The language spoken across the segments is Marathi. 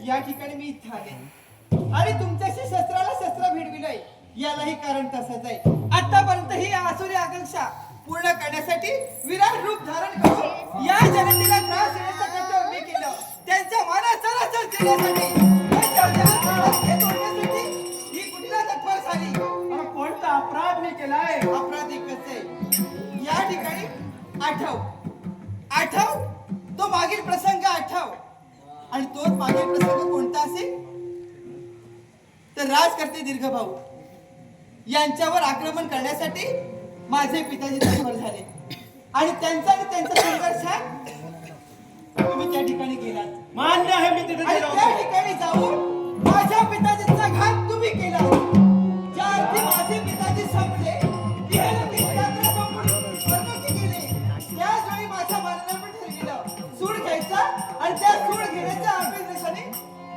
या ठिकाणी मी इथे आले आणि तुमच्याशी शस्त्राला शस्त्र भिडविलंय, यालाही कारण तसंच आहे. आतापर्यंत ही आसुरी आकांक्षा पूर्ण करण्यासाठी विराट रूप धारण करून या जनतेला त्रास देण्याचं कर्तव्य मी केलं. त्यांच्या मनाचा नाश केल्यासाठी ही कुठला तत्पर झाली. कोणता अपराध मी केलाय? अपराध एकच आहे. या ठिकाणी आठव तो मागील प्रसंग आठव. आणि तोच मागील प्रसंग कोणता असेल तर राजकर्ते दीर्घभाऊ यांच्यावर आक्रमण करण्यासाठी माझे पिताजी तत्पर झाले आणि त्यांचा संघर्षात तुम्ही त्या ठिकाणी गेलात. मान्य आहे, मी तिथे गेलो त्या ठिकाणी जाऊन माझ्या पिताजीचा घात तुम्ही केला. ज्या अर्थी माझे पिताजी संपले त्याच वेळी माझ्या मनाला पण ठरविलं सूड घ्यायचा आणि त्या सूड घेण्याच्या अपेक्षेने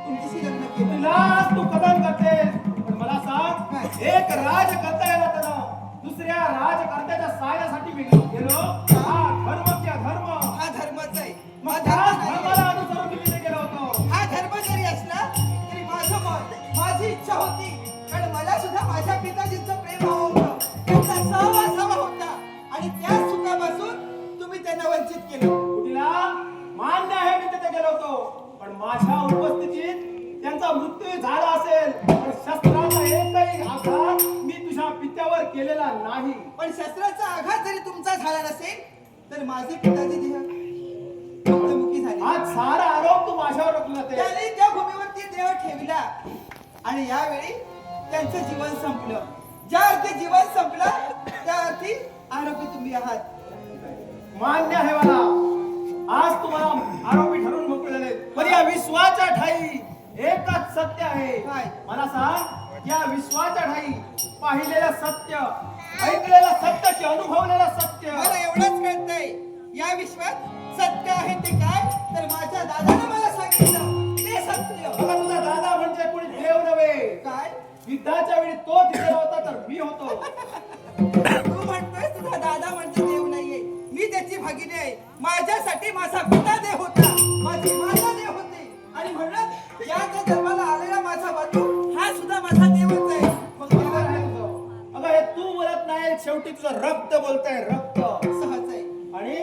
तुमच्याशी लग्न केलं. तुला तू कदम करतेस, पण मला सांग, एक राजकर्ता याला त्याला दुसऱ्या राजकर्त्याच्या सहाय्यासाठी मी गेलो. हा धर्म क्या धर्म? हा धर्मच आहे. धर्माला अनुसरून मी तिथे गेलो होतो. हा धर्म जरी असला तरी माझं मत, माझी इच्छा होती, कारण मला सुद्धा माझ्या पिताजींचं प्रेम हवं होतं, त्यांचा सहवास हवा होता आणि त्या सुखापासून तुम्ही त्यांना वंचित केलं. कुठला? मान्य आहे, मी तिथे गेलो होतो, पण माझ्या उपस्थितीत त्यांचा मृत्यू झाला असेल, पण शस्त्राचा एकही आघात मी तुझ्या पित्यावर केलेला नाही. पण शस्त्राचा आघात जरी तुमचा झाला नसेल तर माझे पिताजी मृत्युमुखी झाले. आज सारा आरोप तू माझ्यावर टाकला. त्यांनी त्या भूमीवरती देह ठेवला आणि यावेळी त्यांचं जीवन संपलं. ज्या अर्थी जीवन संपलं त्या अर्थी आरोपी तुम्ही आहात. मान्य आहे मला, आज तुम्हाला आरोपी ठरवून मोकळले, पण या विश्वाच्या ठाई एकच सत्य आहे. मला सांग, या विश्वाच्या ठाई पाहिलेलं सत्य, ऐकलेलं सत्य की अनुभवलेलं सत्य? मला एवढंच कळतंय, या विश्वात सत्य आहे ते काय तर माझ्या दादाने मला सांगितलं ते सत्य. बघा, तुझा दादा म्हणजे कोणी देव नव्हे. काय युद्धाच्या वेळी तो तिथे होता तर मी होतो. तू म्हणतोय तुझा दादा म्हणजे देव नाहीये, मी त्याची भगिनी आहे. माझ्यासाठी माझा पिता देव होता, माझी माता देव होती आणि म्हणून या जन्माला आलेला माझा बंधू हा सुद्धा माझा देवच आहे. मग अगं, हे तू बोलत नाही, शेवटी तुझं रक्त बोलतंय, रक्त. सहज आहे. आणि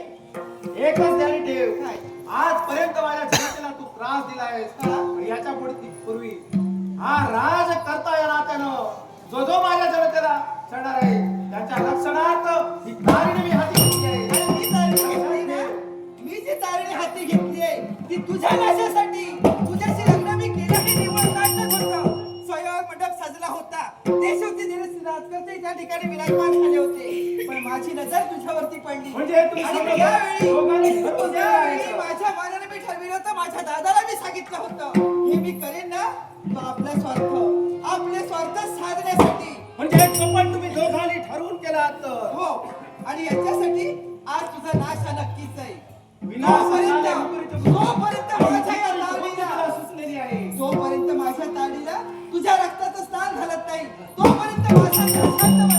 एकच ध्यानी ठेव, काय? आजपर्यंत माझ्या जनतेला तू त्रास दिलायस. याच्या पूर्वी हा राज करता या नात्यानं जो माझ्या जनतेला चढणार आहे त्याच्या रक्षणार्थ ही तारीणी मी हाती घेतली आहे. मी जी तारीणी हाती घेतली आहे ती तुझ्या नाशासाठी. तुझ्याशी लग्न मी केलं हे निवड नाटक होतं. स्वयंवर मंडप सजला होता, ते शेवटी राजकर्ते त्या ठिकाणी विराजमान झाले होते, पण माझी नजर तुझ्यावरती पडली म्हणजे तुम्ही आणि दोघांनी त्यावेळी ठरवून त्यावेळी केलं. माझ्या मनाने मी ठरविलं होतं, माझ्या दादाला मी सांगितलं होतं हे मी करेन ना तो आपले स्वार्थ साधण्यासाठी. म्हणजे कपट तुम्ही दोघांनी ठरवून केलात. हो, आणि याच्यासाठी आज तुझा नाश हा नक्कीच आहे. विनाश जोपर्यंत झाल्यानंतर माझ्या या तालीला तुम्हाला सुचलेली आहे. जोपर्यंत माझ्या तालीला तुझ्या रक्ताचं स्नान घालत नाही तोपर्यंत माझा शांत